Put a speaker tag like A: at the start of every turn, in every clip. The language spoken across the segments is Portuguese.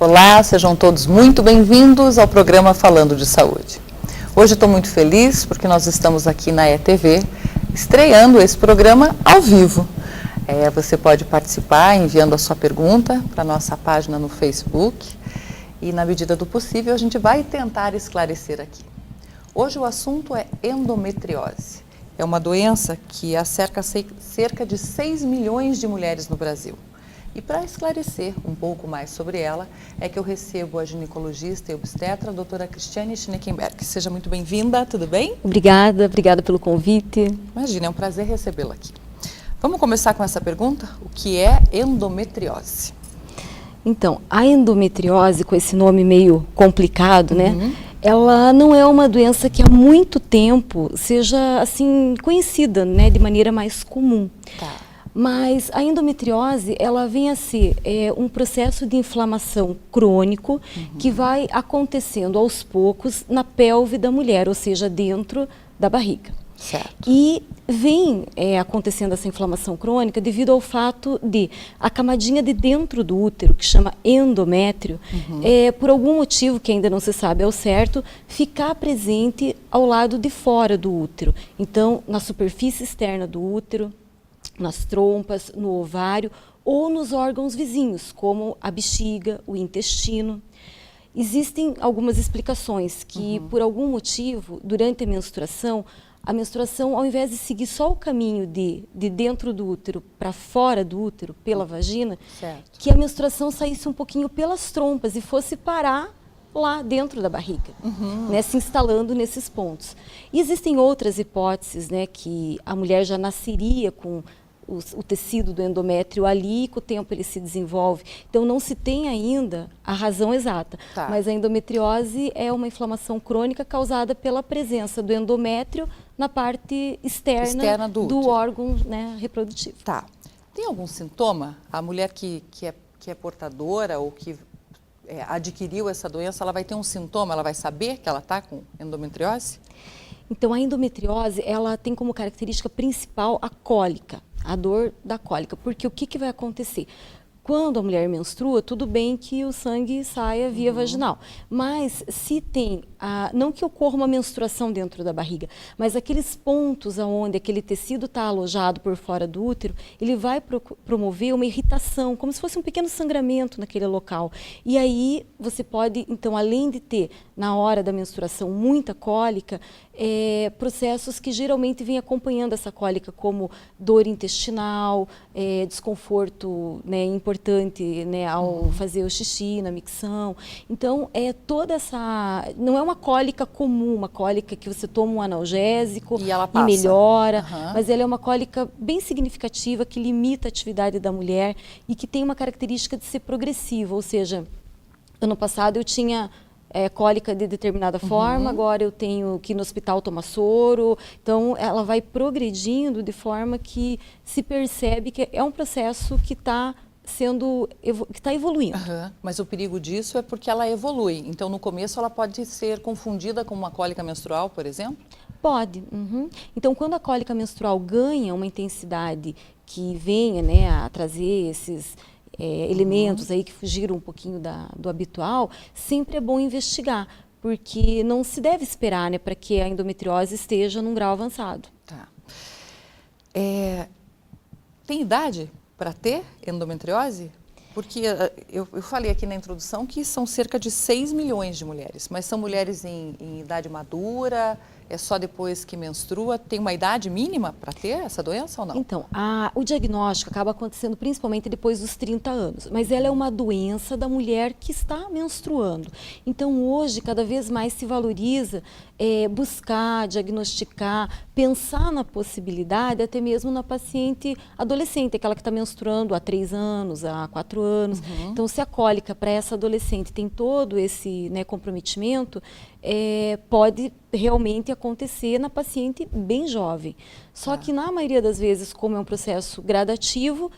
A: Olá, sejam todos muito bem-vindos ao programa Falando de Saúde. Hoje estou muito feliz porque nós estamos aqui na ETV estreando esse programa ao vivo. Você pode participar enviando a sua pergunta para a nossa página no Facebook e, na medida do possível, a gente vai tentar esclarecer aqui. Hoje o assunto é endometriose. É uma doença que acerca cerca de 6 milhões de mulheres no Brasil. E para esclarecer um pouco mais sobre ela, é que eu recebo a ginecologista e obstetra, a doutora Cristiane Schneckenberg. Seja muito bem-vinda, tudo bem?
B: Obrigada pelo convite.
A: Imagina, é um prazer recebê-la aqui. Vamos começar com essa pergunta? O que é endometriose?
B: Então, a endometriose, com esse nome meio complicado, né? Ela não é uma doença que há muito tempo seja, assim, conhecida, né, de maneira mais comum.
A: Tá.
B: Mas a endometriose, ela vem a ser um processo de inflamação crônico que vai acontecendo aos poucos na pelve da mulher, ou seja, dentro da barriga.
A: Certo.
B: E vem acontecendo essa inflamação crônica devido ao fato de a camadinha de dentro do útero, que chama endométrio, por algum motivo que ainda não se sabe ao certo, ficar presente ao lado de fora do útero. Então, na superfície externa do útero, nas trompas, no ovário ou nos órgãos vizinhos, como a bexiga, o intestino. Existem algumas explicações que, por algum motivo, durante a menstruação, ao invés de seguir só o caminho de dentro do útero para fora do útero, pela vagina,
A: Certo.
B: que a menstruação saísse um pouquinho pelas trompas e fosse parar lá dentro da barriga, né, se instalando nesses pontos. E existem outras hipóteses, né, que a mulher já nasceria com o tecido do endométrio ali e com o tempo ele se desenvolve. Então não se tem ainda a razão exata,
A: Tá.
B: mas a endometriose é uma inflamação crônica causada pela presença do endométrio na parte externa
A: do
B: do
A: útero.
B: órgão, né, reprodutivo.
A: Tá. Tem algum sintoma? A mulher que é portadora ou que adquiriu essa doença, ela vai ter um sintoma? Ela vai saber que ela está com endometriose?
B: Então, a endometriose, ela tem como característica principal a cólica, a dor da cólica. Porque o que vai acontecer? Quando a mulher menstrua, tudo bem que o sangue saia via vaginal. Mas se tem, não que ocorra uma menstruação dentro da barriga, mas aqueles pontos onde aquele tecido está alojado por fora do útero, ele vai promover uma irritação, como se fosse um pequeno sangramento naquele local. E aí você pode, então, além de ter, na hora da menstruação, muita cólica, processos que geralmente vêm acompanhando essa cólica, como dor intestinal, desconforto, né, importante, né, ao fazer o xixi na micção. Então, toda essa... Não é uma cólica comum, uma cólica que você toma um analgésico
A: E ela passa.
B: melhora, mas ela é uma cólica bem significativa que limita a atividade da mulher e que tem uma característica de ser progressiva, ou seja, ano passado eu tinha cólica de determinada forma, agora eu tenho que ir no hospital tomar soro. Então, ela vai progredindo de forma que se percebe que é um processo que está evoluindo.
A: Mas o perigo disso é porque ela evolui. Então, no começo, ela pode ser confundida com uma cólica menstrual, por exemplo?
B: Pode. Então, quando a cólica menstrual ganha uma intensidade que venha, né, a trazer esses elementos aí que fugiram um pouquinho do habitual, sempre é bom investigar, porque não se deve esperar, né, para que a endometriose esteja num grau avançado.
A: Tá. Tem idade para ter endometriose? Porque eu falei aqui na introdução que são cerca de 6 milhões de mulheres, mas são mulheres em idade madura, é só depois que menstrua? Tem uma idade mínima para ter essa doença ou não?
B: Então, o diagnóstico acaba acontecendo principalmente depois dos 30 anos, mas ela é uma doença da mulher que está menstruando. Então, hoje, cada vez mais se valoriza buscar, diagnosticar, pensar na possibilidade, até mesmo na paciente adolescente, aquela que está menstruando há 3 anos, há 4 anos. Então, se a cólica para essa adolescente tem todo esse, né, comprometimento, pode realmente acontecer na paciente bem jovem. Só que na maioria das vezes, como é um processo gradativo,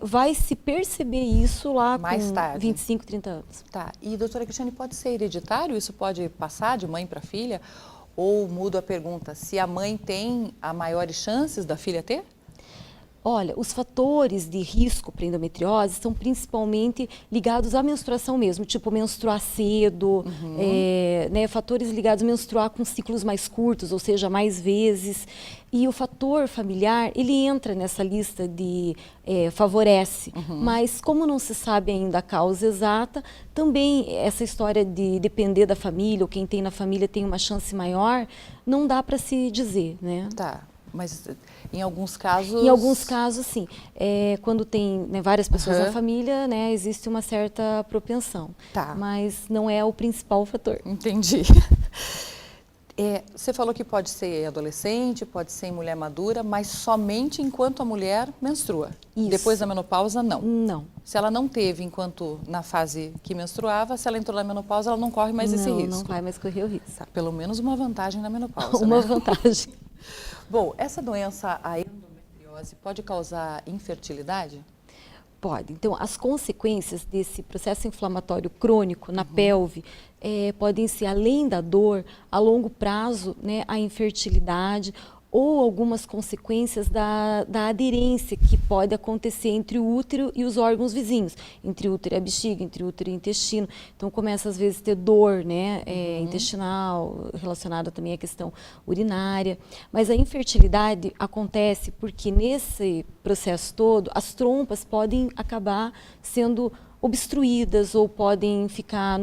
B: vai se perceber isso lá
A: mais
B: com
A: tarde.
B: 25, 30 anos.
A: Tá. E, doutora Cristiane, pode ser hereditário? Isso pode passar de mãe para filha? Ou mudo a pergunta, se a mãe tem as maiores chances da filha ter?
B: Olha, os fatores de risco para endometriose são principalmente ligados à menstruação mesmo, tipo menstruar cedo, né, fatores ligados a menstruar com ciclos mais curtos, ou seja, mais vezes. E o fator familiar, ele entra nessa lista de favorece, mas como não se sabe ainda a causa exata, também essa história de depender da família, ou quem tem na família tem uma chance maior, não dá para se dizer, né?
A: Tá. Mas em alguns casos...
B: Em alguns casos, sim. Quando tem, né, várias pessoas na família, né, existe uma certa propensão.
A: Tá.
B: Mas não é o principal fator.
A: Entendi. Você falou que pode ser adolescente, pode ser em mulher madura, mas somente enquanto a mulher menstrua.
B: Isso.
A: Depois da menopausa, não.
B: Não.
A: Se ela não teve enquanto na fase que menstruava, se ela entrou na menopausa, ela não corre mais esse risco.
B: Não vai mais correr o risco.
A: Tá, pelo menos uma vantagem na menopausa,
B: Uma
A: né?
B: vantagem.
A: Bom, essa doença, a endometriose, pode causar infertilidade?
B: Pode. Então, as consequências desse processo inflamatório crônico na pelve podem ser, além da dor, a longo prazo, né, a infertilidade ou algumas consequências da aderência que pode acontecer entre o útero e os órgãos vizinhos, entre o útero e a bexiga, entre o útero e o intestino. Então, começa às vezes a ter dor, né, intestinal, relacionada também à questão urinária. Mas a infertilidade acontece porque nesse processo todo, as trompas podem acabar sendo obstruídas ou podem ficar,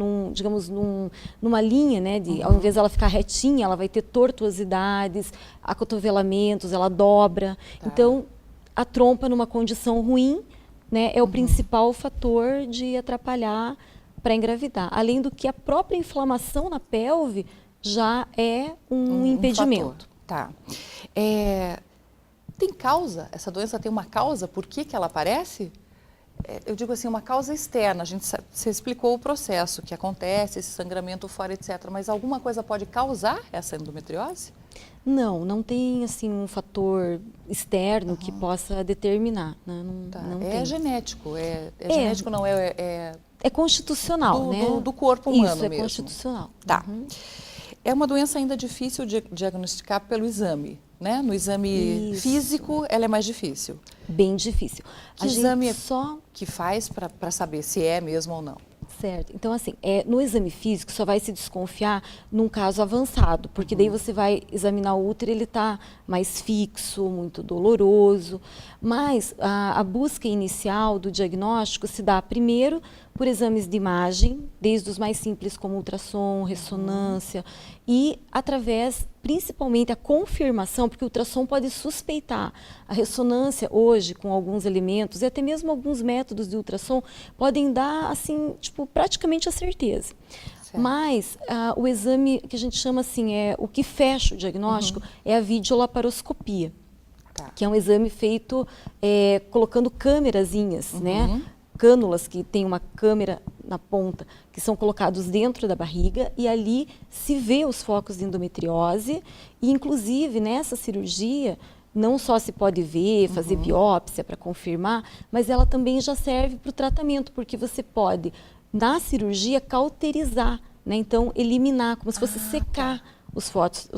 B: numa linha, né, ao invés dela ficar retinha, ela vai ter tortuosidades, acotovelamentos, ela dobra.
A: Tá.
B: Então, a trompa numa condição ruim, né, é o principal fator de atrapalhar para engravidar. Além do que a própria inflamação na pelve já é um impedimento.
A: Tá. Tem causa? Essa doença tem uma causa? Por que ela aparece? Eu digo assim, uma causa externa, você explicou o processo que acontece, esse sangramento fora, etc. Mas alguma coisa pode causar essa endometriose?
B: Não tem assim um fator externo que possa determinar, né? Não tem.
A: Genético, genético não, é
B: constitucional, né?
A: Do corpo humano
B: mesmo. Isso,
A: mesmo.
B: Constitucional.
A: Tá. É uma doença ainda difícil de diagnosticar pelo exame, né? No exame físico, ela é mais difícil.
B: Bem difícil.
A: Que exame que faz para saber se é mesmo ou não?
B: Certo. Então, assim, no exame físico só vai se desconfiar num caso avançado, porque daí você vai examinar o útero, ele está mais fixo, muito doloroso. Mas a busca inicial do diagnóstico se dá primeiro por exames de imagem, desde os mais simples como ultrassom, ressonância, e através, principalmente, a confirmação, porque o ultrassom pode suspeitar. A ressonância, hoje, com alguns elementos, e até mesmo alguns métodos de ultrassom, podem dar, assim, tipo, praticamente a certeza. Certo. Mas o exame que a gente chama, assim, o que fecha o diagnóstico, é a videolaparoscopia, que é um exame feito colocando câmerazinhas, né? Cânulas que tem uma câmera na ponta, que são colocados dentro da barriga e ali se vê os focos de endometriose e, inclusive, nessa cirurgia, não só se pode ver, fazer biópsia para confirmar, mas ela também já serve para o tratamento, porque você pode, na cirurgia, cauterizar, né? Então, eliminar, como se fosse secar os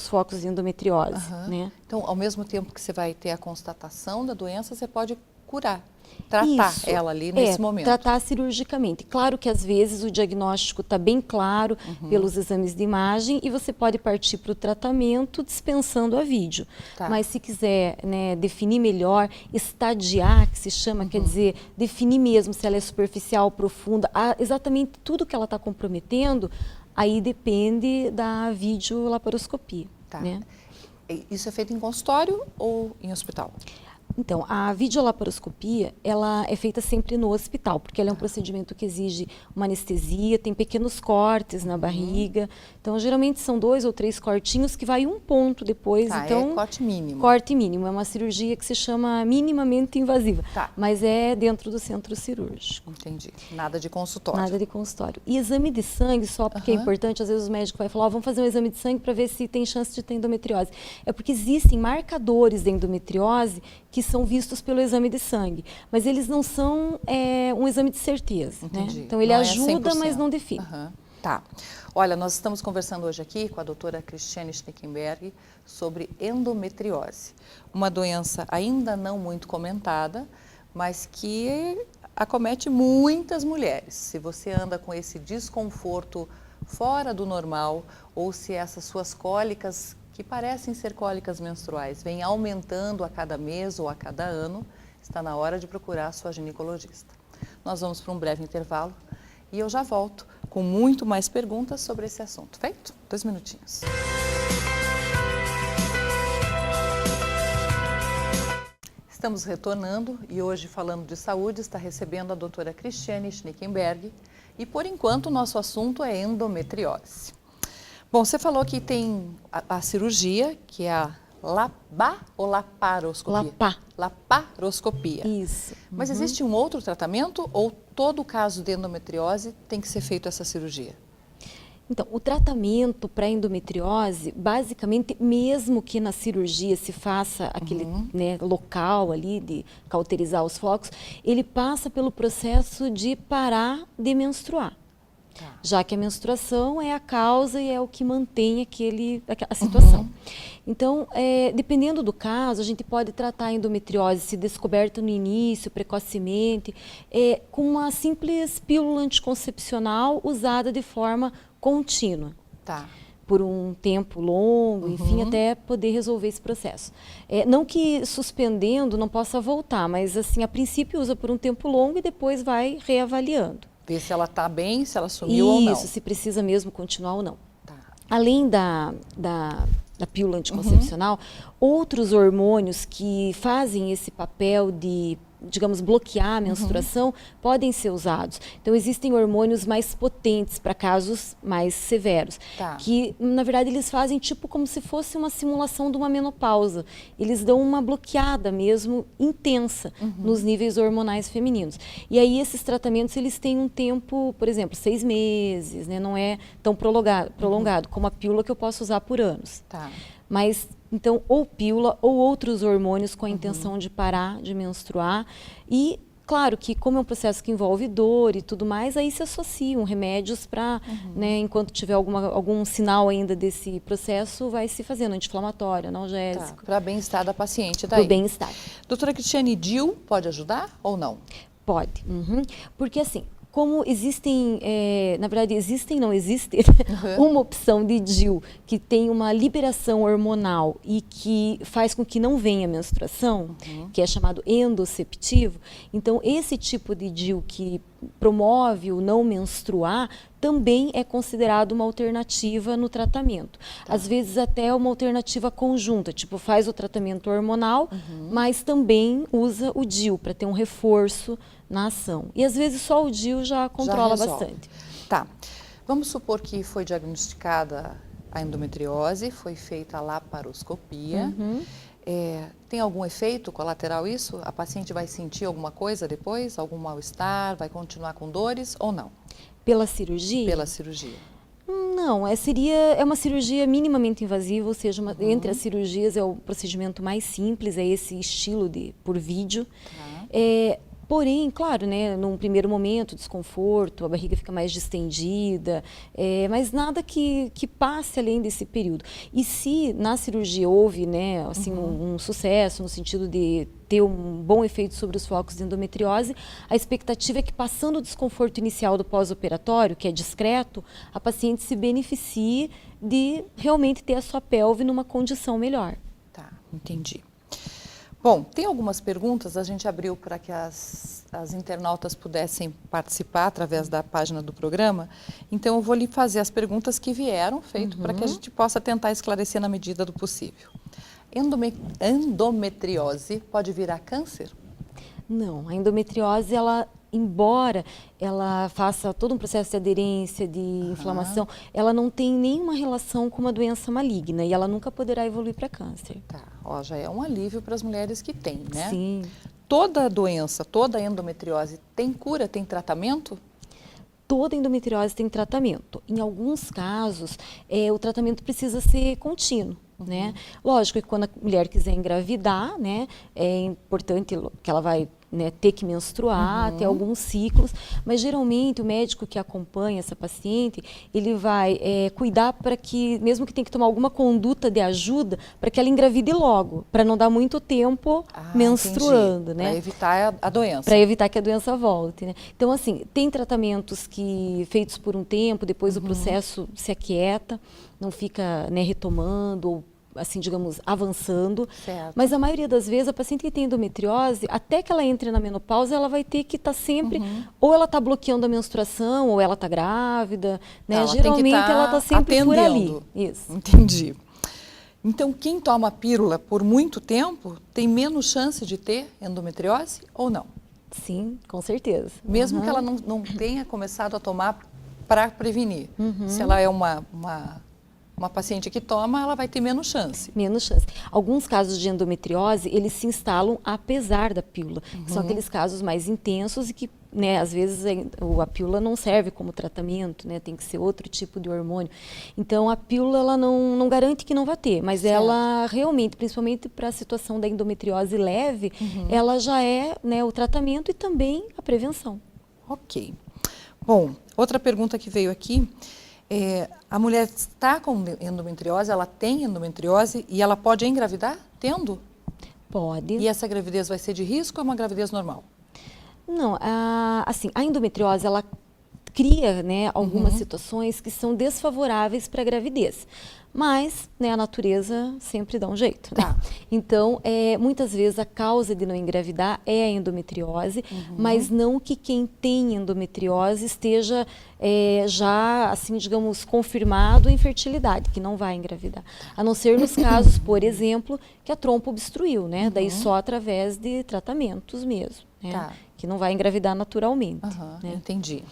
B: focos de endometriose. Né?
A: Então, ao mesmo tempo que você vai ter a constatação da doença, você pode curar. Tratar ela ali nesse momento.
B: Tratar cirurgicamente. Claro que às vezes o diagnóstico está bem claro pelos exames de imagem e você pode partir para o tratamento dispensando a vídeo. Tá. Mas se quiser, né, definir melhor, estadiar, que se chama, quer dizer, definir mesmo se ela é superficial, profunda, exatamente tudo que ela está comprometendo, aí depende da videolaparoscopia.
A: Tá.
B: Né?
A: Isso é feito em consultório ou em hospital?
B: Então, a videolaparoscopia, ela é feita sempre no hospital, porque ela é um procedimento que exige uma anestesia, tem pequenos cortes na barriga. Então, geralmente são 2 ou 3 cortinhos que vai um ponto depois. Então,
A: corte mínimo.
B: Corte mínimo. É uma cirurgia que se chama minimamente invasiva, mas é dentro do centro cirúrgico.
A: Entendi. Nada de consultório.
B: Nada de consultório. E exame de sangue, só porque é importante, às vezes os médicos vão falar, vamos fazer um exame de sangue para ver se tem chance de ter endometriose. É porque existem marcadores de endometriose que são vistos pelo exame de sangue, mas eles não são um exame de certeza. Né? Então, ele ajuda, mas não define.
A: Tá. Olha, nós estamos conversando hoje aqui com a doutora Cristiane Schnickenberg sobre endometriose, uma doença ainda não muito comentada, mas que acomete muitas mulheres. Se você anda com esse desconforto fora do normal ou se essas suas cólicas, que parecem ser cólicas menstruais, vêm aumentando a cada mês ou a cada ano, está na hora de procurar a sua ginecologista. Nós vamos para um breve intervalo e eu já volto com muito mais perguntas sobre esse assunto. Feito? 2 minutinhos. Estamos retornando e hoje, falando de saúde, está recebendo a doutora Cristiane Schnickenberg e, por enquanto, o nosso assunto é endometriose. Bom, você falou que tem a cirurgia, que é a laparoscopia? Laparoscopia.
B: Isso.
A: Mas existe um outro tratamento ou todo caso de endometriose tem que ser feito essa cirurgia?
B: Então, o tratamento para endometriose, basicamente, mesmo que na cirurgia se faça aquele local ali de cauterizar os focos, ele passa pelo processo de parar de menstruar. Tá. Já que a menstruação é a causa e é o que mantém a situação. Então, dependendo do caso, a gente pode tratar a endometriose se descoberta no início, precocemente, com uma simples pílula anticoncepcional usada de forma contínua.
A: Tá.
B: Por um tempo longo, enfim, até poder resolver esse processo. Não que suspendendo não possa voltar, mas assim, a princípio usa por um tempo longo e depois vai reavaliando.
A: Ver se ela está bem, se ela sumiu ou não.
B: Isso, se precisa mesmo continuar ou não.
A: Tá.
B: Além da pílula anticoncepcional, outros hormônios que fazem esse papel de, digamos, bloquear a menstruação podem ser usados. Então, existem hormônios mais potentes para casos mais severos, que, na verdade, eles fazem tipo como se fosse uma simulação de uma menopausa. Eles dão uma bloqueada mesmo intensa nos níveis hormonais femininos. E aí, esses tratamentos, eles têm um tempo, por exemplo, 6 meses, né? Não é tão prolongado como a pílula que eu posso usar por anos.
A: Tá.
B: Mas, então, ou pílula ou outros hormônios com a intenção de parar de menstruar. E, claro, que como é um processo que envolve dor e tudo mais, aí se associam remédios para, né, enquanto tiver algum sinal ainda desse processo, vai se fazendo anti-inflamatório, analgésico.
A: Tá. Para bem-estar da paciente daí.
B: Para o bem-estar.
A: Doutora Cristiane, DIU pode ajudar ou não?
B: Pode. Porque, assim, como existem, na verdade existe uma opção de DIU que tem uma liberação hormonal e que faz com que não venha menstruação, que é chamado endosceptivo. Então, esse tipo de DIU que promove o não menstruar também é considerado uma alternativa no tratamento. Às vezes até uma alternativa conjunta, tipo faz o tratamento hormonal, mas também usa o DIU para ter um reforço na ação. E às vezes só o DIU já controla bastante.
A: Tá. Vamos supor que foi diagnosticada a endometriose, foi feita a laparoscopia. Tem algum efeito colateral isso? A paciente vai sentir alguma coisa depois? Algum mal-estar? Vai continuar com dores ou não?
B: Pela cirurgia?
A: Pela cirurgia.
B: Não, é uma cirurgia minimamente invasiva, ou seja, entre as cirurgias é o procedimento mais simples, é esse estilo por vídeo. Porém, claro, né, num primeiro momento, desconforto, a barriga fica mais distendida, mas nada que passe além desse período. E se na cirurgia houve, né, assim, um sucesso no sentido de ter um bom efeito sobre os focos de endometriose, a expectativa é que, passando o desconforto inicial do pós-operatório, que é discreto, a paciente se beneficie de realmente ter a sua pelve numa condição melhor.
A: Tá, entendi. Bom, tem algumas perguntas, a gente abriu para que as internautas pudessem participar através da página do programa, então eu vou lhe fazer as perguntas que vieram, feito para que a gente possa tentar esclarecer na medida do possível. Endometriose pode virar câncer?
B: Não, a endometriose, embora ela faça todo um processo de aderência, de inflamação, ela não tem nenhuma relação com uma doença maligna e ela nunca poderá evoluir para câncer.
A: Tá, já é um alívio para as mulheres que têm, né?
B: Sim.
A: Toda doença, toda endometriose tem cura, tem tratamento?
B: Toda endometriose tem tratamento. Em alguns casos, o tratamento precisa ser contínuo. Né? Lógico que quando a mulher quiser engravidar, né, é importante que ela vai né, ter que menstruar, ter alguns ciclos, mas geralmente o médico que acompanha essa paciente, ele vai cuidar para que, mesmo que tenha que tomar alguma conduta de ajuda, para que ela engravide logo, para não dar muito tempo menstruando, né?
A: Para evitar a doença.
B: Para evitar que a doença volte, né? Então, assim, tem tratamentos feitos por um tempo, depois o processo se aquieta, não fica, né, retomando ou assim, digamos, avançando.
A: Certo.
B: Mas a maioria das vezes, a paciente que tem endometriose, até que ela entre na menopausa, ela vai ter que estar sempre, ou ela está bloqueando a menstruação, ou ela está grávida, né?
A: Ela
B: Geralmente ela está sempre
A: atendendo.
B: por ali. Isso.
A: Entendi. Então, quem toma pílula por muito tempo tem menos chance de ter endometriose ou não?
B: Sim, com certeza.
A: Mesmo que ela não tenha começado a tomar para prevenir. Se ela é uma paciente que toma, ela vai ter menos chance.
B: Menos chance. Alguns casos de endometriose, eles se instalam apesar da pílula. São aqueles casos mais intensos e que, né, às vezes a pílula não serve como tratamento, né, tem que ser outro tipo de hormônio. Então, a pílula ela não garante que não vai ter, mas
A: certo.
B: Ela realmente, principalmente para a situação da endometriose leve, ela já é, né, o tratamento e também a prevenção.
A: Ok. Bom, outra pergunta que veio aqui. A mulher está com endometriose, ela tem endometriose e ela pode engravidar tendo?
B: Pode.
A: E essa gravidez vai ser de risco ou é uma gravidez normal?
B: Não, assim, a endometriose, ela cria, né, algumas situações que são desfavoráveis para a gravidez. Mas, né, a natureza sempre dá um jeito, né?
A: Tá.
B: Então, muitas vezes a causa de não engravidar é a endometriose, mas não que quem tem endometriose esteja já, assim, digamos, confirmado infertilidade, que não vai engravidar. A não ser nos casos, por exemplo, que a trompa obstruiu, né? Daí só através de tratamentos mesmo, né?
A: Tá.
B: Que não vai engravidar naturalmente. Né?
A: Entendi.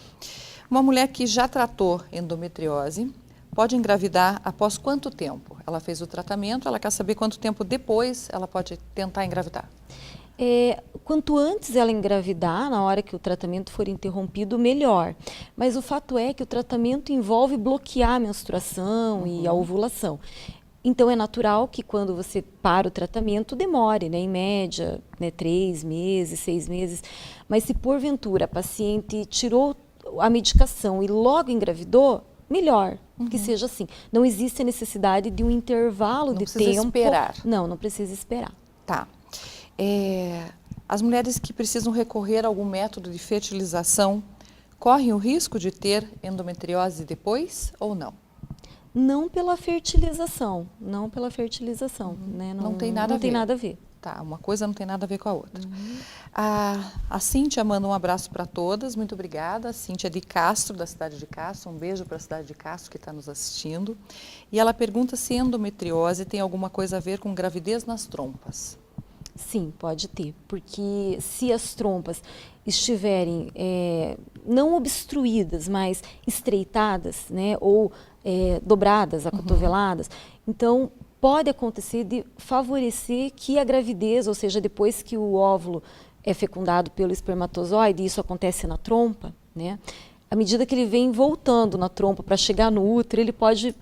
A: Uma mulher que já tratou endometriose pode engravidar após quanto tempo? Ela fez o tratamento, ela quer saber quanto tempo depois ela pode tentar engravidar.
B: Quanto antes ela engravidar, na hora que o tratamento for interrompido, melhor. Mas o fato é que o tratamento envolve bloquear a menstruação e a ovulação. Então, é natural que quando você para o tratamento, demore, né, em média, né, 3 meses, 6 meses. Mas se porventura a paciente tirou a medicação e logo engravidou, melhor que seja assim. Não existe a necessidade de um intervalo de tempo.
A: Não precisa esperar.
B: Não precisa esperar.
A: Tá. As mulheres que precisam recorrer a algum método de fertilização correm o risco de ter endometriose depois ou não?
B: Não pela fertilização, né?
A: Não tem nada a ver. Tá, uma coisa não tem nada a ver com a outra. A Cíntia manda um abraço para todas, muito obrigada. A Cíntia de Castro, da cidade de Castro, um beijo para a cidade de Castro que está nos assistindo. E ela pergunta se endometriose tem alguma coisa a ver com gravidez nas trompas.
B: Sim, pode ter, porque se as trompas estiverem não obstruídas, mas estreitadas, né, ou dobradas, acotoveladas, então pode acontecer de favorecer que a gravidez, ou seja, depois que o óvulo é fecundado pelo espermatozoide, isso acontece na trompa, né, à medida que ele vem voltando na trompa para chegar no útero, ele pode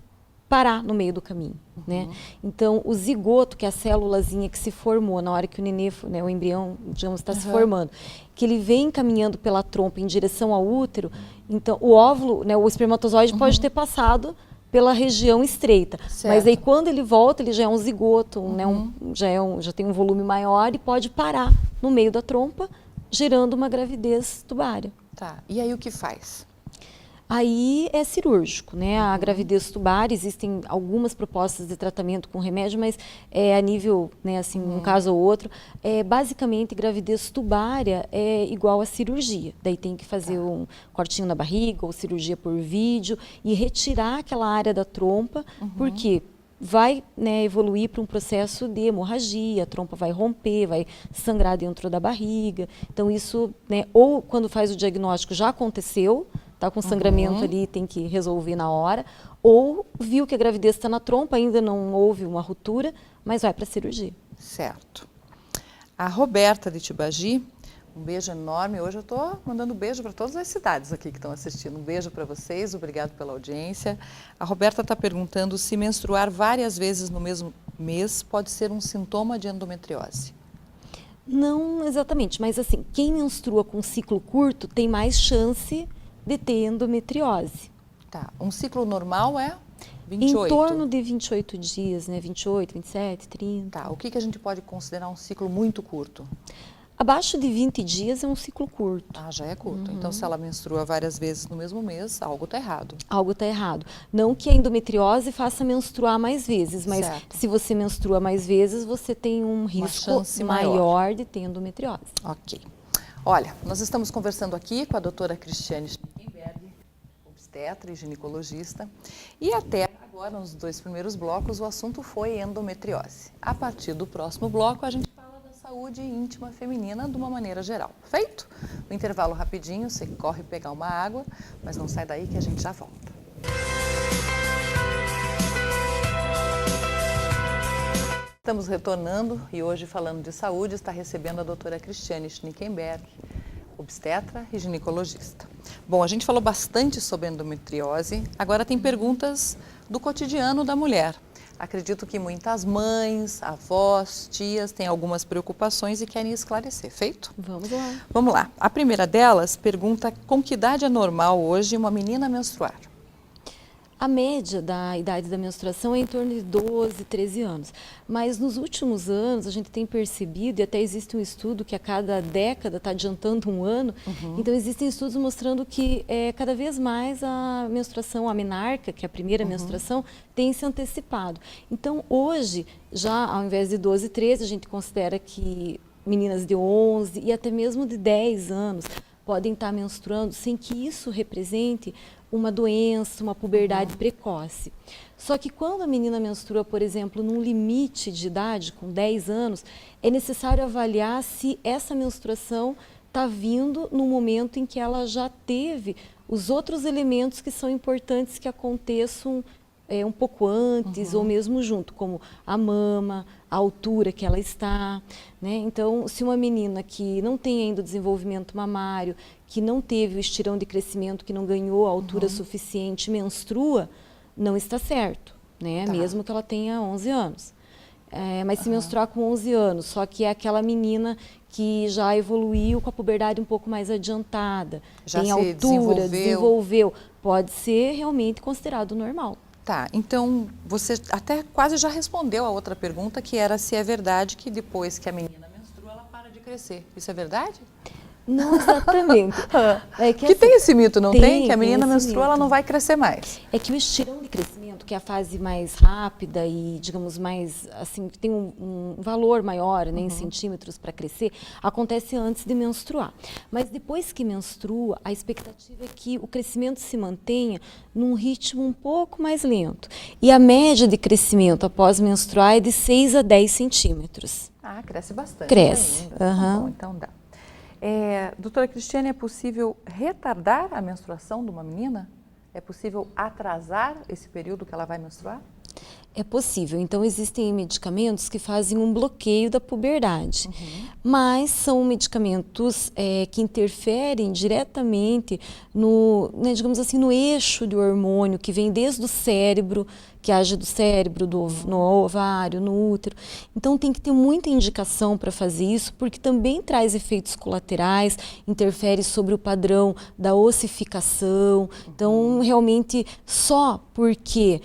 B: parar no meio do caminho, né? Então, o zigoto, que é a célulazinha que se formou na hora que o nenê, né, o embrião, digamos, está se formando, que ele vem caminhando pela trompa em direção ao útero, então o óvulo, né, o espermatozoide pode ter passado pela região estreita,
A: certo.
B: Mas aí quando ele volta, ele já é um zigoto, né, já tem um volume maior e pode parar no meio da trompa, gerando uma gravidez tubária.
A: Tá, e aí o que faz?
B: Aí é cirúrgico, né? A gravidez tubária, existem algumas propostas de tratamento com remédio, mas a nível, né, assim, um caso ou outro, basicamente gravidez tubária é igual a cirurgia. Daí tem que fazer um cortinho na barriga ou cirurgia por vídeo e retirar aquela área da trompa, porque vai, né, evoluir para um processo de hemorragia, a trompa vai romper, vai sangrar dentro da barriga. Então isso, né, ou quando faz o diagnóstico já aconteceu, está com sangramento ali, tem que resolver na hora, ou viu que a gravidez está na trompa, ainda não houve uma ruptura, mas vai para a cirurgia.
A: Certo. A Roberta de Tibagi, um beijo enorme. Hoje eu estou mandando beijo para todas as cidades aqui que estão assistindo. Um beijo para vocês, obrigado pela audiência. A Roberta está perguntando se menstruar várias vezes no mesmo mês pode ser um sintoma de endometriose.
B: Não exatamente, mas assim, quem menstrua com ciclo curto tem mais chance de ter endometriose.
A: Tá, um ciclo normal é 28?
B: Em torno de 28 dias, né? 28, 27, 30.
A: Tá, o que a gente pode considerar um ciclo muito curto?
B: Abaixo de 20 dias é um ciclo curto.
A: Ah, já é curto. Então, se ela menstrua várias vezes no mesmo mês, algo está errado.
B: Algo está errado. Não que a endometriose faça menstruar mais vezes, mas
A: Certo.
B: se você menstrua mais vezes, você tem um risco
A: chance
B: maior de ter endometriose.
A: Ok. Olha, nós estamos conversando aqui com a doutora Cristiane Schnickenberg, obstetra e ginecologista, e até agora, nos 2 primeiros blocos, o assunto foi endometriose. A partir do próximo bloco, a gente fala da saúde íntima feminina de uma maneira geral. Feito? No intervalo rapidinho, você corre pegar uma água, mas não sai daí que a gente já volta. Estamos retornando e hoje, falando de saúde, está recebendo a doutora Cristiane Schnickenberg, obstetra e ginecologista. Bom, a gente falou bastante sobre endometriose, agora tem perguntas do cotidiano da mulher. Acredito que muitas mães, avós, tias têm algumas preocupações e querem esclarecer. Feito?
B: Vamos lá.
A: Vamos lá. A primeira delas pergunta com que idade é normal hoje uma menina menstruar?
B: A média da idade da menstruação é em torno de 12, 13 anos. Mas nos últimos anos a gente tem percebido, e até existe um estudo que a cada década está adiantando um ano, então existem estudos mostrando que cada vez mais a menstruação, a menarca, que é a primeira menstruação, tem se antecipado. Então hoje, já ao invés de 12, 13, a gente considera que meninas de 11 e até mesmo de 10 anos podem estar menstruando sem que isso represente uma doença, uma puberdade precoce. Só que quando a menina menstrua, por exemplo, num limite de idade, com 10 anos, é necessário avaliar se essa menstruação está vindo no momento em que ela já teve os outros elementos que são importantes que aconteçam um pouco antes ou mesmo junto, como a mama, a altura que ela está, né? Então, se uma menina que não tem ainda o desenvolvimento mamário, que não teve o estirão de crescimento, que não ganhou a altura suficiente, menstrua, não está certo, né?
A: Tá.
B: Mesmo que ela tenha 11 anos. Mas se menstruar com 11 anos, só que é aquela menina que já evoluiu com a puberdade um pouco mais adiantada,
A: Já
B: tem
A: se
B: altura, desenvolveu, pode ser realmente considerado normal.
A: Tá, então você até quase já respondeu a outra pergunta, que era se é verdade que depois que a menina menstrua, ela para de crescer. Isso é verdade?
B: Não exatamente.
A: Que assim, tem esse mito, não tem? Que a menina
B: esse
A: menstrua, ela
B: mito.
A: não vai crescer mais.
B: É que o estirão de crescimento, que é a fase mais rápida e, digamos, mais, assim, que tem um valor maior, né, em centímetros para crescer, acontece antes de menstruar. Mas depois que menstrua, a expectativa é que o crescimento se mantenha num ritmo um pouco mais lento. E a média de crescimento após menstruar é de 6 a 10 centímetros.
A: Ah, cresce bastante.
B: Cresce.
A: Ainda. Tá bom, então dá. Doutora Cristiane, é possível retardar a menstruação de uma menina? É possível atrasar esse período que ela vai menstruar?
B: É possível. Então, existem medicamentos que fazem um bloqueio da puberdade, mas são medicamentos que interferem diretamente no, né, digamos assim, no eixo do hormônio que vem desde o cérebro, que age do cérebro, no ovário, no útero. Então, tem que ter muita indicação para fazer isso, porque também traz efeitos colaterais, interfere sobre o padrão da ossificação. Então, realmente, só porque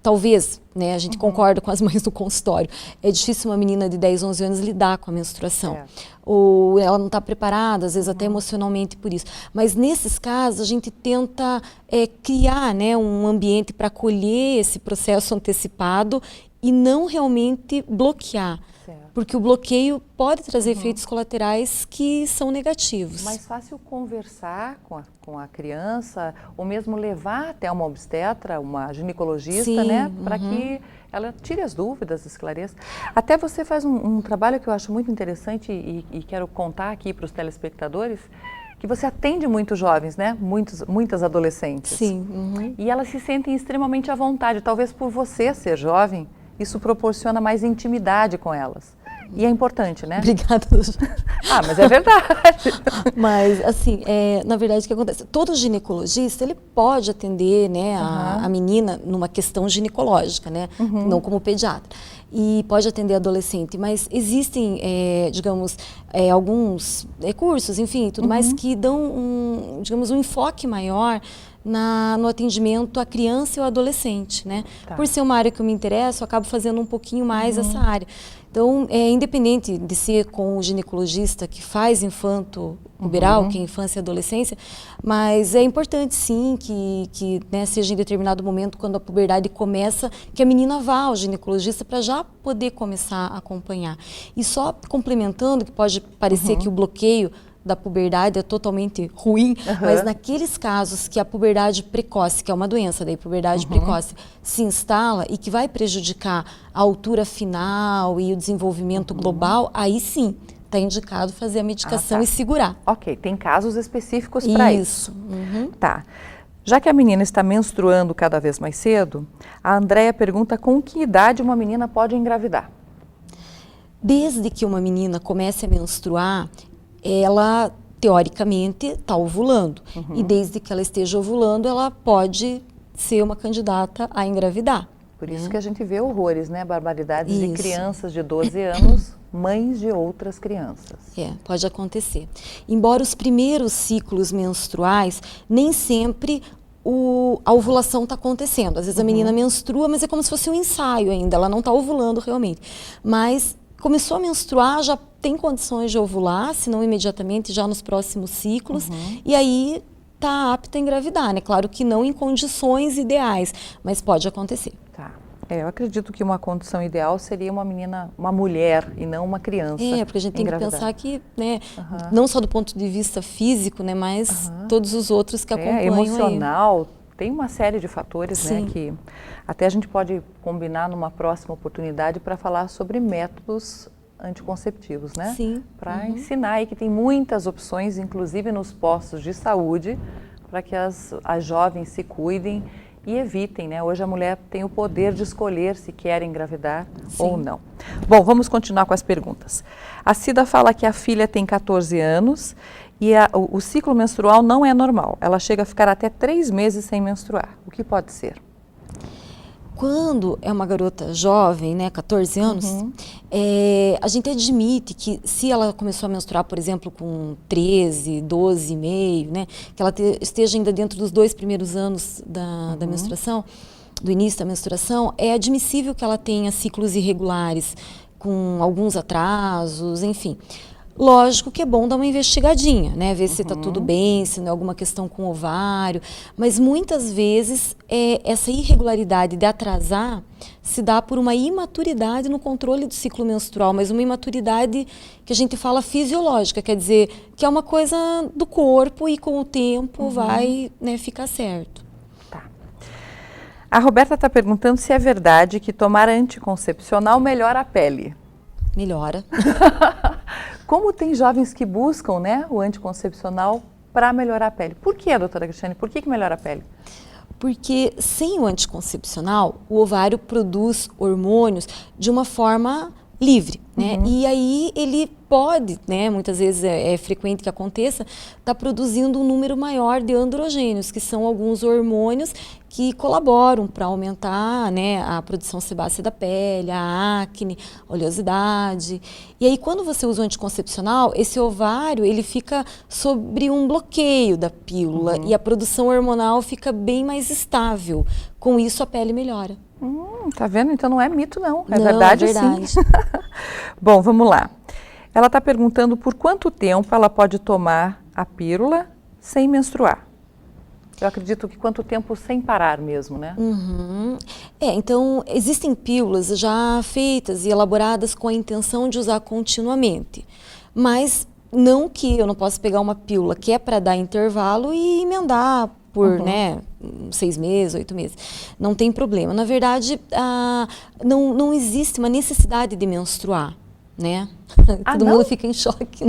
B: talvez, né, a gente concorda com as mães do consultório, é difícil uma menina de 10, 11 anos lidar com a menstruação. Ou ela não está preparada, às vezes até emocionalmente por isso. Mas nesses casos, a gente tenta criar, né, um ambiente para acolher esse processo antecipado e não realmente bloquear. Porque o bloqueio pode trazer efeitos colaterais que são negativos.
A: Mais fácil conversar com a criança, ou mesmo levar até uma obstetra, uma ginecologista,
B: Sim,
A: né? Para que ela tire as dúvidas, esclareça. Até você faz um trabalho que eu acho muito interessante e quero contar aqui para os telespectadores, que você atende muitos jovens, né? Muitas adolescentes.
B: Sim.
A: E elas se sentem extremamente à vontade, talvez por você ser jovem, isso proporciona mais intimidade com elas. E é importante, né?
B: Obrigada.
A: Ah, mas é verdade.
B: Mas, assim, na verdade, o que acontece? Todo ginecologista, ele pode atender, né, a menina numa questão ginecológica, né? Não como pediatra. E pode atender adolescente, mas existem, digamos, alguns cursos, enfim, tudo mais, que dão, digamos, um enfoque maior no atendimento à criança e ao adolescente, né?
A: Tá.
B: Por ser uma área que eu me interesso, eu acabo fazendo um pouquinho mais essa área. Então, independente de ser com o ginecologista que faz infanto-puberal, que é infância e adolescência, mas é importante sim que né, seja em determinado momento, quando a puberdade começa, que a menina vá ao ginecologista para já poder começar a acompanhar. E só complementando, que pode parecer que o bloqueio da puberdade é totalmente ruim, mas naqueles casos que a puberdade precoce, que é uma doença da puberdade precoce, se instala e que vai prejudicar a altura final e o desenvolvimento global, aí sim está indicado fazer a medicação e segurar.
A: Ok, tem casos específicos para isso. Tá. Já que a menina está menstruando cada vez mais cedo, a Andréia pergunta com que idade uma menina pode engravidar?
B: Desde que uma menina comece a menstruar, ela, teoricamente, está ovulando. E desde que ela esteja ovulando, ela pode ser uma candidata a engravidar.
A: Por isso que a gente vê horrores, né? Barbaridades de crianças de 12 anos, mães de outras crianças.
B: Pode acontecer. Embora os primeiros ciclos menstruais, nem sempre a ovulação está acontecendo. Às vezes a menina menstrua, mas é como se fosse um ensaio ainda, ela não está ovulando realmente. Mas começou a menstruar, já tem condições de ovular, se não imediatamente, já nos próximos ciclos, e aí está apta a engravidar, né? Claro que não em condições ideais, mas pode acontecer.
A: Tá. Eu acredito que uma condição ideal seria uma menina, uma mulher e não uma criança.
B: Porque a gente tem que pensar que, né, não só do ponto de vista físico, né, mas todos os outros que acompanham
A: emocional.
B: Aí.
A: Tem uma série de fatores, né, que até a gente pode combinar numa próxima oportunidade para falar sobre métodos anticonceptivos, né?
B: Sim.
A: Para ensinar aí que tem muitas opções, inclusive nos postos de saúde, para que as jovens se cuidem e evitem, né? Hoje a mulher tem o poder de escolher se quer engravidar ou não. Bom, vamos continuar com as perguntas. A Cida fala que a filha tem 14 anos e o ciclo menstrual não é normal. Ela chega a ficar até 3 meses sem menstruar. O que pode ser?
B: Quando é uma garota jovem, né, 14 anos, a gente admite que se ela começou a menstruar, por exemplo, com 13, 12 e meio, né, que ela esteja ainda dentro dos 2 primeiros anos da menstruação, do início da menstruação, é admissível que ela tenha ciclos irregulares, com alguns atrasos, enfim. Lógico que é bom dar uma investigadinha, né? Ver se está tudo bem, se não é alguma questão com o ovário. Mas muitas vezes essa irregularidade de atrasar se dá por uma imaturidade no controle do ciclo menstrual, mas uma imaturidade que a gente fala fisiológica, quer dizer, que é uma coisa do corpo e com o tempo vai, né, ficar certo.
A: Tá. A Roberta está perguntando se é verdade que tomar anticoncepcional melhora a pele.
B: Melhora.
A: Como tem jovens que buscam, né, o anticoncepcional para melhorar a pele? Por que, doutora Cristiane? Por que melhora a pele?
B: Porque sem o anticoncepcional, o ovário produz hormônios de uma forma livre, né? E aí ele pode, né, muitas vezes é frequente que aconteça, tá produzindo um número maior de androgênios, que são alguns hormônios que colaboram para aumentar, né, a produção sebácea da pele, a acne, a oleosidade. E aí quando você usa o anticoncepcional, esse ovário ele fica sobre um bloqueio da pílula e a produção hormonal fica bem mais estável. Com isso a pele melhora.
A: Tá vendo? Então não é mito não, é
B: não,
A: verdade,
B: é verdade.
A: Sim. Bom, vamos lá. Ela está perguntando por quanto tempo ela pode tomar a pílula sem menstruar. Eu acredito que quanto tempo sem parar mesmo, né?
B: Então existem pílulas já feitas e elaboradas com a intenção de usar continuamente, mas não que eu não possa pegar uma pílula que é para dar intervalo e emendar por, né, 6 meses, 8 meses. Não tem problema. Na verdade, não existe uma necessidade de menstruar, né? Todo mundo fica em choque.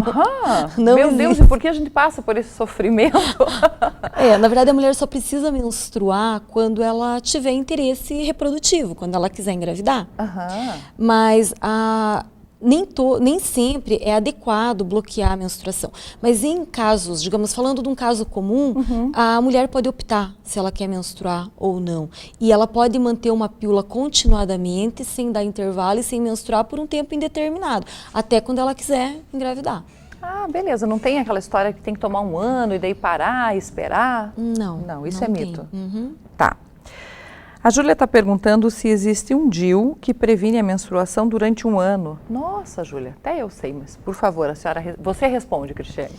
B: Não
A: meu
B: existe.
A: Deus, e por que a gente passa por esse sofrimento?
B: Na verdade, a mulher só precisa menstruar quando ela tiver interesse reprodutivo, quando ela quiser engravidar. Mas nem sempre é adequado bloquear a menstruação. Mas em casos, digamos, falando de um caso comum, a mulher pode optar se ela quer menstruar ou não. E ela pode manter uma pílula continuadamente, sem dar intervalo e sem menstruar por um tempo indeterminado, até quando ela quiser engravidar.
A: Ah, beleza. Não tem aquela história que tem que tomar um ano e daí parar, esperar?
B: Não.
A: Não, isso
B: não
A: é
B: tem.
A: mito.
B: Uhum.
A: Tá. A Júlia está perguntando se existe um DIU que previne a menstruação durante um ano. Nossa, Júlia, até eu sei, mas por favor, você responde, Cristiane.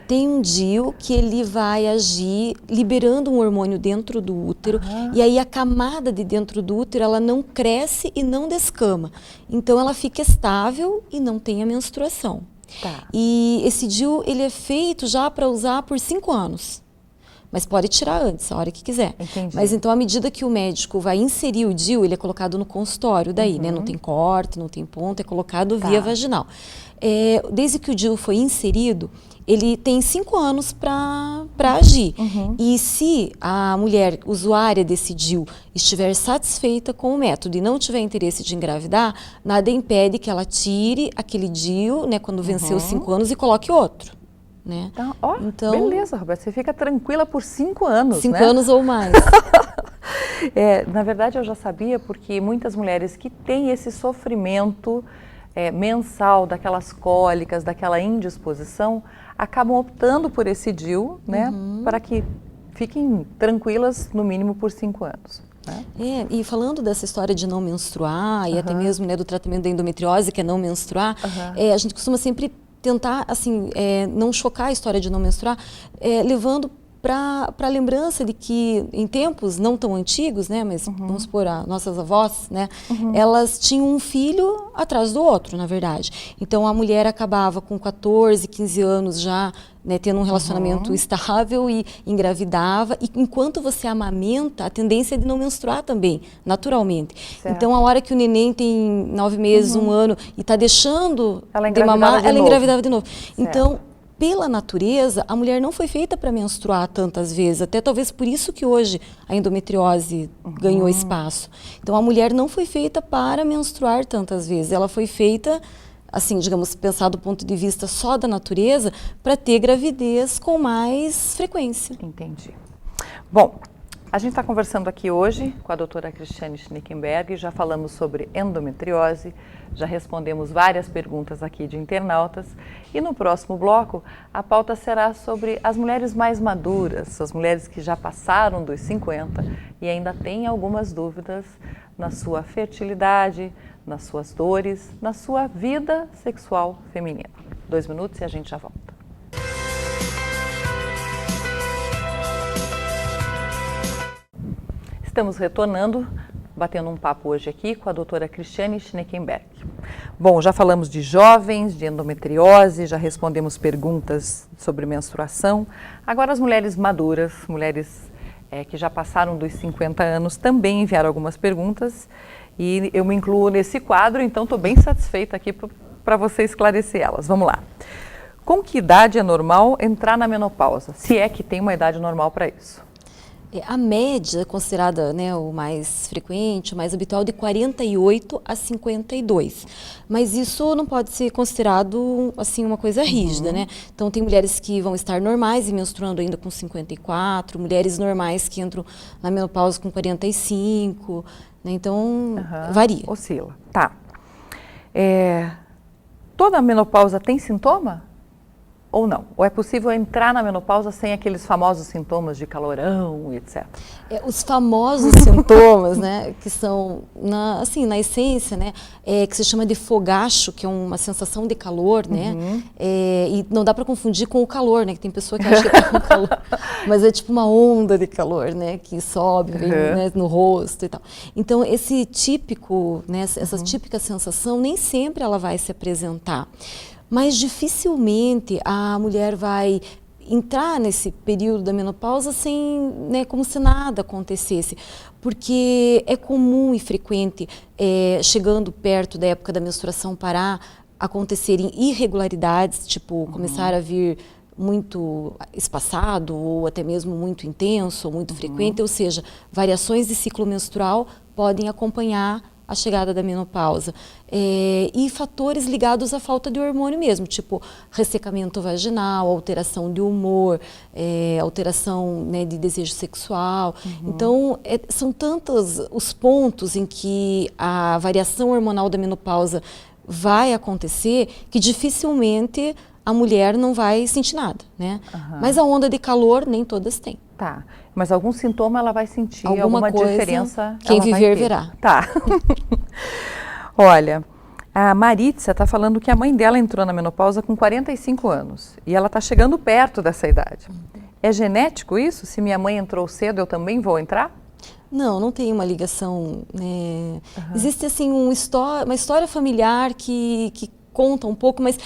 B: Tem um DIU que ele vai agir liberando um hormônio dentro do útero, e aí a camada de dentro do útero ela não cresce e não descama. Então ela fica estável e não tem a menstruação.
A: Tá.
B: E esse DIU ele é feito já para usar por 5 anos. Mas pode tirar antes, a hora que quiser.
A: Entendi.
B: Mas então, à medida que o médico vai inserir o DIU, ele é colocado no consultório daí, né? Não tem corte, não tem ponto, é colocado via vaginal. Desde que o DIU foi inserido, ele tem 5 anos para agir. E se a mulher usuária desse DIU estiver satisfeita com o método e não tiver interesse de engravidar, nada impede que ela tire aquele DIU, né, quando vencer os 5 anos e coloque outro. Né?
A: Então, beleza, Roberta, você fica tranquila por 5 anos,
B: 5
A: né?
B: anos ou mais.
A: Na verdade, eu já sabia porque muitas mulheres que têm esse sofrimento mensal, daquelas cólicas, daquela indisposição, acabam optando por esse DIU, né? Para que fiquem tranquilas no mínimo por 5 anos. Né?
B: E falando dessa história de não menstruar e até mesmo, né, do tratamento da endometriose, que é não menstruar, a gente costuma sempre tentar, assim, não chocar a história de não menstruar, levando para a lembrança de que em tempos não tão antigos, né, mas vamos supor, nossas avós, né, elas tinham um filho atrás do outro, na verdade. Então a mulher acabava com 14, 15 anos já, né, tendo um relacionamento estável e engravidava, e enquanto você amamenta, a tendência é de não menstruar também, naturalmente. Certo. Então, a hora que o neném tem 9 meses, 1 ano, e está deixando de mamar, ela engravidava de novo. Certo. Então, pela natureza, a mulher não foi feita para menstruar tantas vezes, até talvez por isso que hoje a endometriose ganhou espaço. Então, a mulher não foi feita para menstruar tantas vezes, ela foi feita, assim, digamos, pensar do ponto de vista só da natureza, para ter gravidez com mais frequência.
A: Entendi. Bom, a gente está conversando aqui hoje com a doutora Cristiane Schnickenberg, já falamos sobre endometriose, já respondemos várias perguntas aqui de internautas, e no próximo bloco a pauta será sobre as mulheres mais maduras, as mulheres que já passaram dos 50 e ainda têm algumas dúvidas na sua fertilidade, nas suas dores, na sua vida sexual feminina. 2 minutos e a gente já volta. Estamos retornando, batendo um papo hoje aqui com a doutora Cristiane Schnickenberg. Bom, já falamos de jovens, de endometriose, já respondemos perguntas sobre menstruação. Agora as mulheres maduras, mulheres que já passaram dos 50 anos, também enviaram algumas perguntas. E eu me incluo nesse quadro, então estou bem satisfeita aqui para você esclarecer elas. Vamos lá. Com que idade é normal entrar na menopausa? Se é que tem uma idade normal para isso?
B: A média, considerada, né, o mais frequente, o mais habitual, de 48 a 52. Mas isso não pode ser considerado, assim, uma coisa rígida, né? Então, tem mulheres que vão estar normais e menstruando ainda com 54, mulheres normais que entram na menopausa com 45, né? Então, varia.
A: Oscila. Tá. Toda menopausa tem sintoma? Ou não? Ou é possível entrar na menopausa sem aqueles famosos sintomas de calorão, etc?
B: Os famosos sintomas, né, que são, na essência, né, que se chama de fogacho, que é uma sensação de calor, né, e não dá para confundir com o calor, né, que tem pessoa que acha que está com calor, mas é tipo uma onda de calor, né, que sobe, vem, né, no rosto e tal. Então, esse típico, né, essa típica sensação, nem sempre ela vai se apresentar. Mas dificilmente a mulher vai entrar nesse período da menopausa sem, né, como se nada acontecesse, porque é comum e frequente, chegando perto da época da menstruação parar, acontecerem irregularidades, tipo começar a vir muito espaçado ou até mesmo muito intenso ou muito frequente, ou seja, variações de ciclo menstrual podem acompanhar a chegada da menopausa. E fatores ligados à falta de hormônio mesmo, tipo ressecamento vaginal, alteração de humor, alteração, né, de desejo sexual. Então, são tantos os pontos em que a variação hormonal da menopausa vai acontecer que dificilmente a mulher não vai sentir nada, né? Mas a onda de calor nem todas têm.
A: Tá, mas algum sintoma ela vai sentir,
B: alguma coisa,
A: diferença
B: quem
A: ela
B: viver
A: vai ter.
B: verá.
A: Tá. Olha, a Maritza está falando que a mãe dela entrou na menopausa com 45 anos e ela está chegando perto dessa idade. É genético isso? Se minha mãe entrou cedo, eu também vou entrar?
B: Não, não tem uma ligação, né? Existe assim uma história familiar que conta um pouco, mas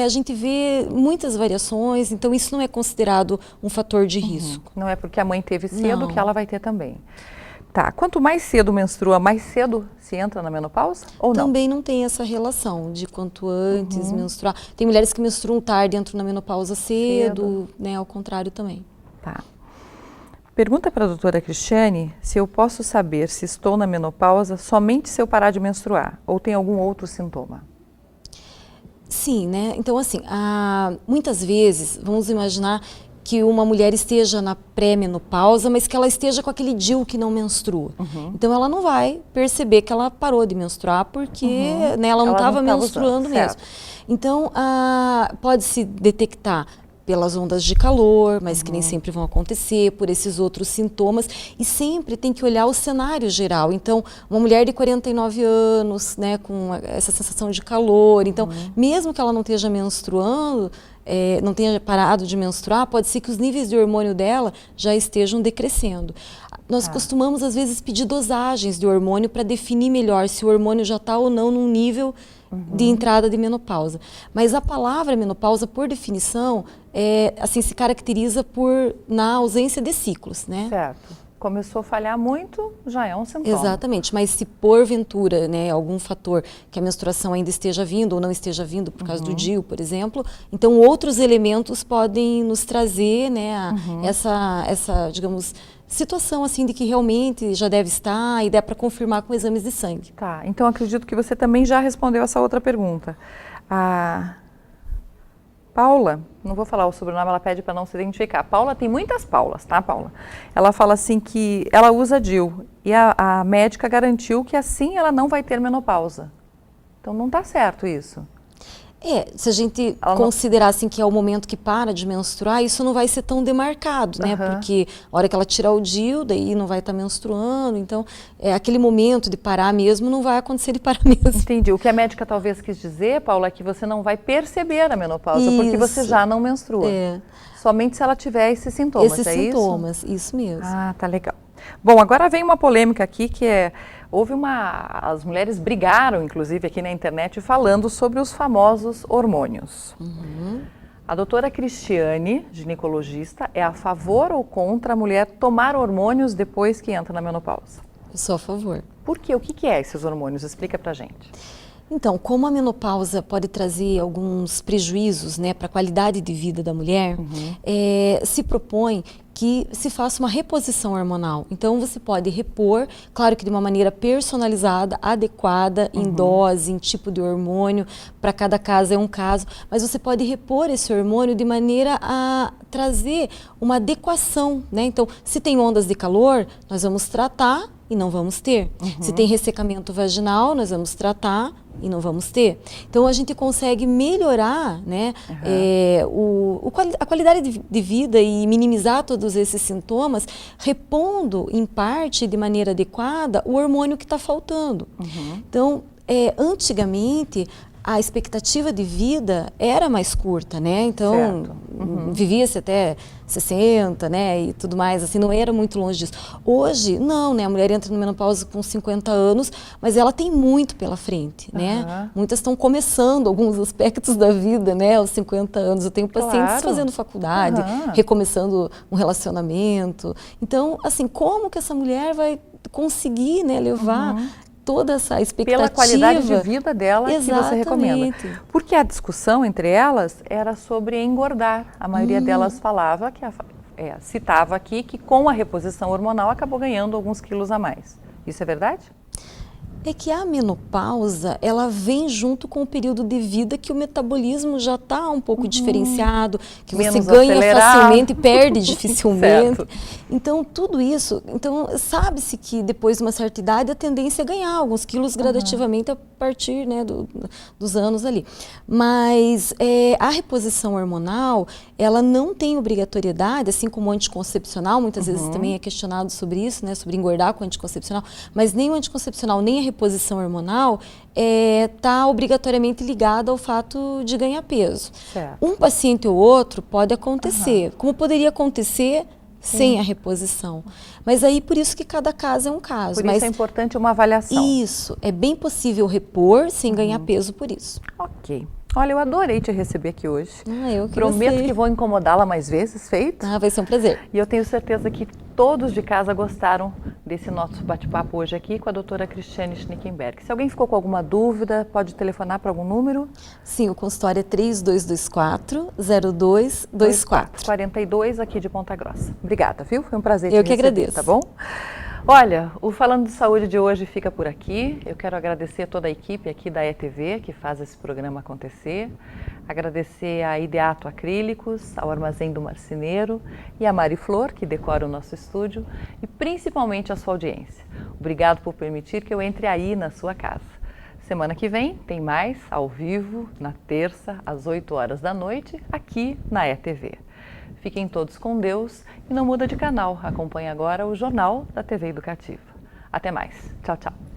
B: a gente vê muitas variações, então isso não é considerado um fator de risco.
A: Não é porque a mãe teve cedo que ela vai ter também. Tá, quanto mais cedo menstrua, mais cedo se entra na menopausa ou não?
B: Também não tem essa relação de quanto antes menstruar. Tem mulheres que menstruam tarde e entram na menopausa cedo, né? Ao contrário também.
A: Tá. Pergunta para a doutora Cristiane se eu posso saber se estou na menopausa somente se eu parar de menstruar ou tem algum outro sintoma.
B: Sim, né? Então, assim, muitas vezes, vamos imaginar que uma mulher esteja na pré-menopausa, mas que ela esteja com aquele DIU que não menstrua. Então, ela não vai perceber que ela parou de menstruar porque né, ela não estava menstruando mesmo. Então, pode-se detectar pelas ondas de calor, mas que nem sempre vão acontecer, por esses outros sintomas, e sempre tem que olhar o cenário geral. Então, uma mulher de 49 anos, né, com essa sensação de calor, então, mesmo que ela não esteja menstruando, não tenha parado de menstruar, pode ser que os níveis de hormônio dela já estejam decrescendo. Nós costumamos, às vezes, pedir dosagens de hormônio para definir melhor se o hormônio já está ou não num nível de entrada de menopausa. Mas a palavra menopausa, por definição, assim, se caracteriza na ausência de ciclos, né?
A: Certo. Começou a falhar muito, já é um sintoma.
B: Exatamente, mas se porventura, né, algum fator que a menstruação ainda esteja vindo ou não esteja vindo por causa do DIU, por exemplo, então outros elementos podem nos trazer, né, essa, digamos, situação assim de que realmente já deve estar e dá para confirmar com exames de sangue.
A: Tá, então acredito que você também já respondeu essa outra pergunta. A Paula, não vou falar o sobrenome, ela pede para não se identificar. Paula tem muitas Paulas, tá, Paula? Ela fala assim que ela usa DIU e a médica garantiu que assim ela não vai ter menopausa. Então não está certo isso.
B: Se a gente considerar assim que é o momento que para de menstruar, isso não vai ser tão demarcado, né? Porque a hora que ela tirar o DIU, daí não vai estar menstruando, então aquele momento de parar mesmo não vai acontecer de parar mesmo.
A: Entendi. O que a médica talvez quis dizer, Paula, é que você não vai perceber a menopausa, porque você já não menstrua. Somente se ela tiver esses sintomas,
B: esses sintomas, isso mesmo.
A: Ah, tá legal. Bom, agora vem uma polêmica aqui que as mulheres brigaram, inclusive, aqui na internet, falando sobre os famosos hormônios. A doutora Cristiane, ginecologista, é a favor ou contra a mulher tomar hormônios depois que entra na menopausa?
B: Eu sou a favor.
A: Por quê? O que é esses hormônios? Explica pra gente.
B: Então, como a menopausa pode trazer alguns prejuízos, né, para a qualidade de vida da mulher, se propõe que se faça uma reposição hormonal. Então, você pode repor, claro que de uma maneira personalizada, adequada, em dose, em tipo de hormônio, para cada caso é um caso, mas você pode repor esse hormônio de maneira a trazer uma adequação, né? Então, se tem ondas de calor, nós vamos tratar e não vamos ter. Se tem ressecamento vaginal, nós vamos tratar e não vamos ter. Então, a gente consegue melhorar, né, a qualidade de vida e minimizar todos esses sintomas, repondo, em parte, de maneira adequada, o hormônio que está faltando. Então, antigamente, a expectativa de vida era mais curta, né? Então, vivia-se até 60, né? E tudo mais, assim, não era muito longe disso. Hoje, não, né? A mulher entra na menopausa com 50 anos, mas ela tem muito pela frente, né? Muitas estão começando alguns aspectos da vida, né? Aos 50 anos. Eu tenho pacientes fazendo faculdade, recomeçando um relacionamento. Então, assim, como que essa mulher vai conseguir, né, levar toda essa expectativa.
A: Pela qualidade de vida dela que você recomenda. Porque a discussão entre elas era sobre engordar. A maioria delas falava, citava aqui, que com a reposição hormonal acabou ganhando alguns quilos a mais. Isso é verdade?
B: É que a menopausa, ela vem junto com o período de vida que o metabolismo já está um pouco diferenciado, que você
A: Menos
B: ganha
A: acelerado.
B: facilmente e perde dificilmente.
A: Certo.
B: Então, tudo isso, então sabe-se que depois de uma certa idade a tendência é ganhar alguns quilos gradativamente a partir, né, dos anos ali. Mas a reposição hormonal, ela não tem obrigatoriedade, assim como o anticoncepcional, muitas vezes também é questionado sobre isso, né, sobre engordar com o anticoncepcional, mas nem o anticoncepcional, nem a reposição hormonal está obrigatoriamente ligada ao fato de ganhar peso.
A: Certo.
B: Um paciente ou outro pode acontecer, como poderia acontecer sem a reposição. Mas aí, por isso que cada caso é um caso.
A: Por isso é importante uma avaliação.
B: Isso, é bem possível repor sem ganhar peso por isso.
A: Ok. Olha, eu adorei te receber aqui hoje.
B: Eu que
A: Prometo
B: gostei.
A: que vou incomodá-la mais vezes, feito?
B: Vai ser um prazer.
A: E eu tenho certeza que todos de casa gostaram desse nosso bate-papo hoje aqui com a doutora Cristiane Schnickenberg. Se alguém ficou com alguma dúvida, pode telefonar para algum número?
B: Sim, o consultório é 3224-0224.
A: 42 aqui de Ponta Grossa. Obrigada, viu? Foi um prazer te
B: Eu que
A: receber,
B: agradeço.
A: tá bom? Olha, o Falando de Saúde de hoje fica por aqui. Eu quero agradecer a toda a equipe aqui da ETV que faz esse programa acontecer. Agradecer a Ideato Acrílicos, ao Armazém do Marceneiro e a Mari Flor, que decora o nosso estúdio, e principalmente a sua audiência. Obrigado por permitir que eu entre aí na sua casa. Semana que vem tem mais ao vivo, na terça, às 8 horas da noite, aqui na ETV. Fiquem todos com Deus e não muda de canal. Acompanhe agora o Jornal da TV Educativa. Até mais. Tchau, tchau.